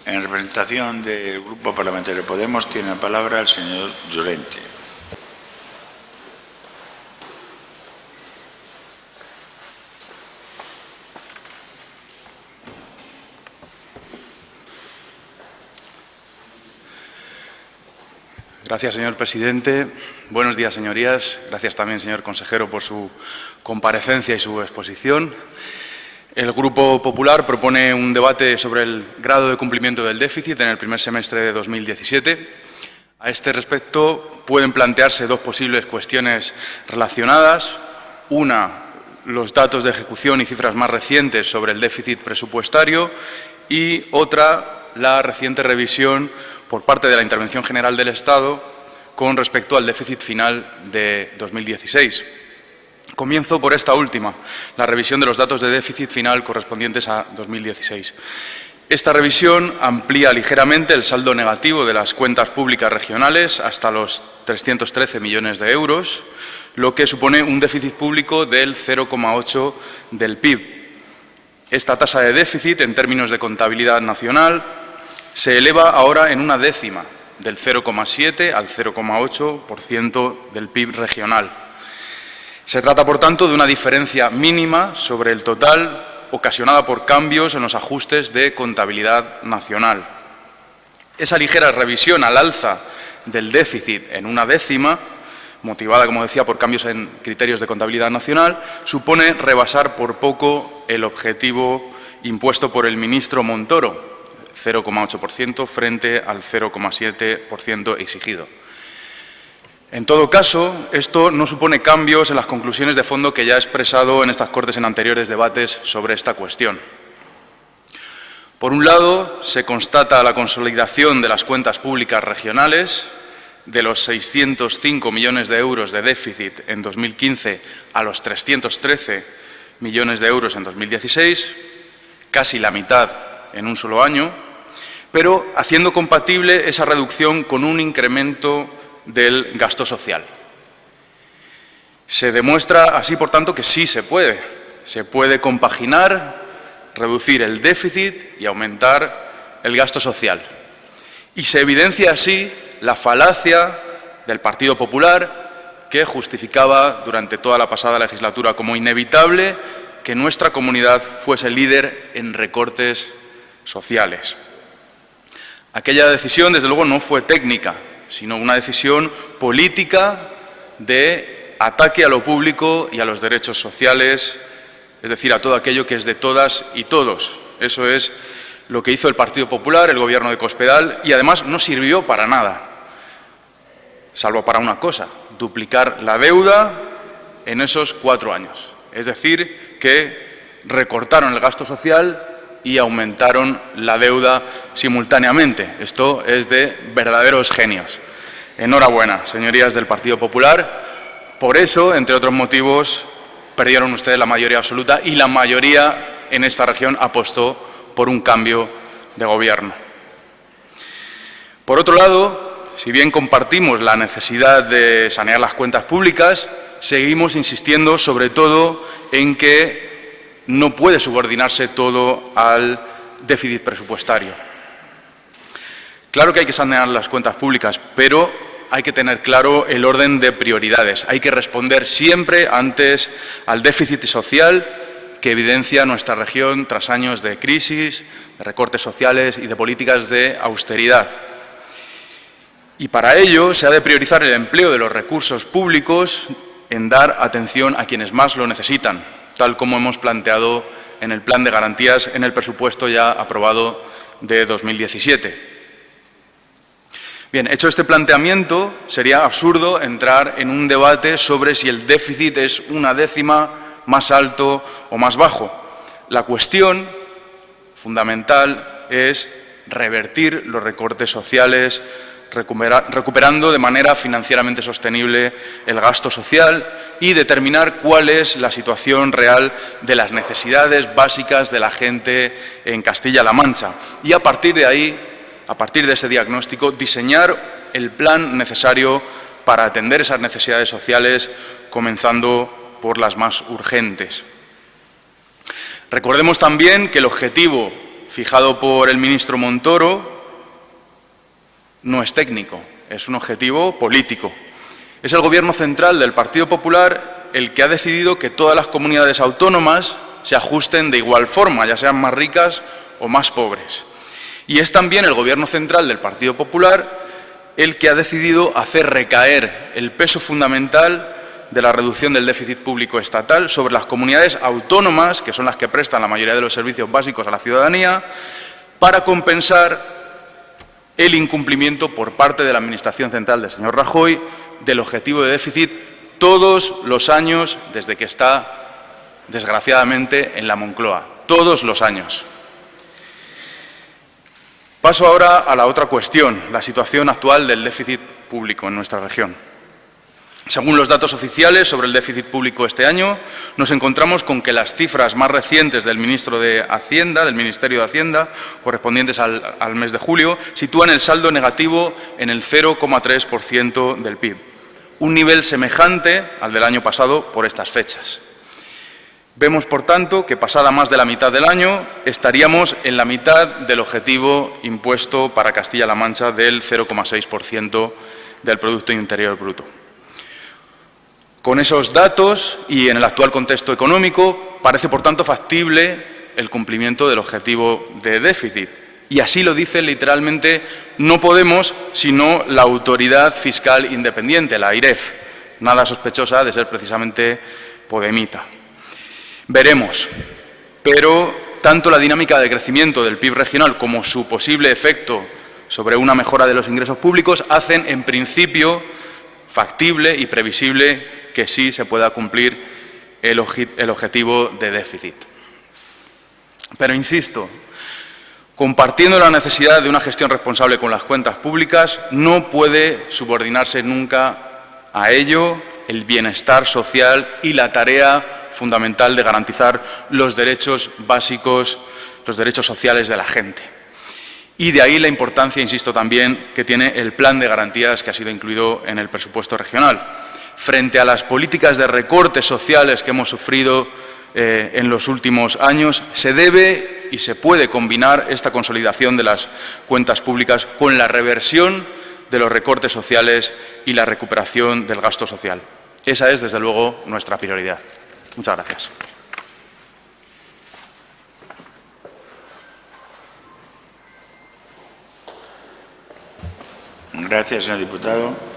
En representación del Grupo Parlamentario Podemos, tiene la palabra el señor Llorente. Gracias, señor presidente. Buenos días, señorías. Gracias también, señor consejero, por su comparecencia y su exposición. El Grupo Popular propone un debate sobre el grado de cumplimiento del déficit en el primer semestre de 2017. A este respecto, pueden plantearse dos posibles cuestiones relacionadas. Una, los datos de ejecución y cifras más recientes sobre el déficit presupuestario, y otra, la reciente revisión por parte de la Intervención General del Estado con respecto al déficit final de 2016. Comienzo por esta última, la revisión de los datos de déficit final correspondientes a 2016. Esta revisión amplía ligeramente el saldo negativo de las cuentas públicas regionales hasta los 313 millones de euros, lo que supone un déficit público del 0,8 del PIB. Esta tasa de déficit, en términos de contabilidad nacional, se eleva ahora en una décima, del 0,7 al 0,8% del PIB regional. Se trata, por tanto, de una diferencia mínima sobre el total ocasionada por cambios en los ajustes de contabilidad nacional. Esa ligera revisión al alza del déficit en una décima, motivada, como decía, por cambios en criterios de contabilidad nacional, supone rebasar por poco el objetivo impuesto por el ministro Montoro, 0,8% frente al 0,7% exigido. En todo caso, esto no supone cambios en las conclusiones de fondo que ya he expresado en estas Cortes en anteriores debates sobre esta cuestión. Por un lado, se constata la consolidación de las cuentas públicas regionales, de los 605 millones de euros de déficit en 2015 a los 313 millones de euros en 2016, casi la mitad en un solo año, pero haciendo compatible esa reducción con un incremento del gasto social. Se demuestra así, por tanto, que sí se puede compaginar, reducir el déficit y aumentar el gasto social. Y se evidencia así la falacia del Partido Popular, que justificaba durante toda la pasada legislatura como inevitable que nuestra comunidad fuese líder en recortes sociales. Aquella decisión, desde luego, no fue técnica, sino una decisión política de ataque a lo público y a los derechos sociales, es decir, a todo aquello que es de todas y todos. Eso es lo que hizo el Partido Popular, el Gobierno de Cospedal, y además no sirvió para nada, salvo para una cosa: duplicar la deuda en esos 4 años. Es decir, que recortaron el gasto social y aumentaron la deuda simultáneamente. Esto es de verdaderos genios. Enhorabuena, señorías del Partido Popular. Por eso, entre otros motivos, perdieron ustedes la mayoría absoluta y la mayoría en esta región apostó por un cambio de gobierno. Por otro lado, si bien compartimos la necesidad de sanear las cuentas públicas, seguimos insistiendo sobre todo en que no puede subordinarse todo al déficit presupuestario. Claro que hay que sanear las cuentas públicas, pero hay que tener claro el orden de prioridades. Hay que responder siempre antes al déficit social que evidencia nuestra región tras años de crisis, de recortes sociales y de políticas de austeridad. Y para ello se ha de priorizar el empleo de los recursos públicos en dar atención a quienes más lo necesitan, tal como hemos planteado en el Plan de Garantías en el presupuesto ya aprobado de 2017. Bien, hecho este planteamiento, sería absurdo entrar en un debate sobre si el déficit es una décima más alto o más bajo. La cuestión fundamental es revertir los recortes sociales, recuperando de manera financieramente sostenible el gasto social y determinar cuál es la situación real de las necesidades básicas de la gente en Castilla-La Mancha. Y a partir de ahí, a partir de ese diagnóstico, diseñar el plan necesario para atender esas necesidades sociales, comenzando por las más urgentes. Recordemos también que el objetivo fijado por el ministro Montoro no es técnico, es un objetivo político. Es el Gobierno central del Partido Popular el que ha decidido que todas las comunidades autónomas se ajusten de igual forma, ya sean más ricas o más pobres. Y es también el Gobierno central del Partido Popular el que ha decidido hacer recaer el peso fundamental de la reducción del déficit público estatal sobre las comunidades autónomas, que son las que prestan la mayoría de los servicios básicos a la ciudadanía, para compensar el incumplimiento por parte de la Administración central del señor Rajoy del objetivo de déficit todos los años desde que está, desgraciadamente, en la Moncloa. Todos los años. Paso ahora a la otra cuestión, la situación actual del déficit público en nuestra región. Según los datos oficiales sobre el déficit público este año, nos encontramos con que las cifras más recientes del ministro de Hacienda, del Ministerio de Hacienda, correspondientes al mes de julio, sitúan el saldo negativo en el 0,3% del PIB, un nivel semejante al del año pasado por estas fechas. Vemos, por tanto, que pasada más de la mitad del año estaríamos en la mitad del objetivo impuesto para Castilla-La Mancha del 0,6% del Producto Interior Bruto. Con esos datos y en el actual contexto económico, parece, por tanto, factible el cumplimiento del objetivo de déficit. Y así lo dice literalmente no Podemos, sino la Autoridad Fiscal Independiente, la AIREF, nada sospechosa de ser precisamente podemita. Veremos, pero tanto la dinámica de crecimiento del PIB regional como su posible efecto sobre una mejora de los ingresos públicos hacen, en principio, factible y previsible que sí se pueda cumplir el objetivo de déficit. Pero insisto, compartiendo la necesidad de una gestión responsable con las cuentas públicas, no puede subordinarse nunca a ello el bienestar social y la tarea fundamental de garantizar los derechos básicos, los derechos sociales de la gente. Y de ahí la importancia, insisto también, que tiene el plan de garantías que ha sido incluido en el presupuesto regional. Frente a las políticas de recortes sociales que hemos sufrido en los últimos años, se debe y se puede combinar esta consolidación de las cuentas públicas con la reversión de los recortes sociales y la recuperación del gasto social. Esa es, desde luego, nuestra prioridad. Muchas gracias. Gracias, señor diputado.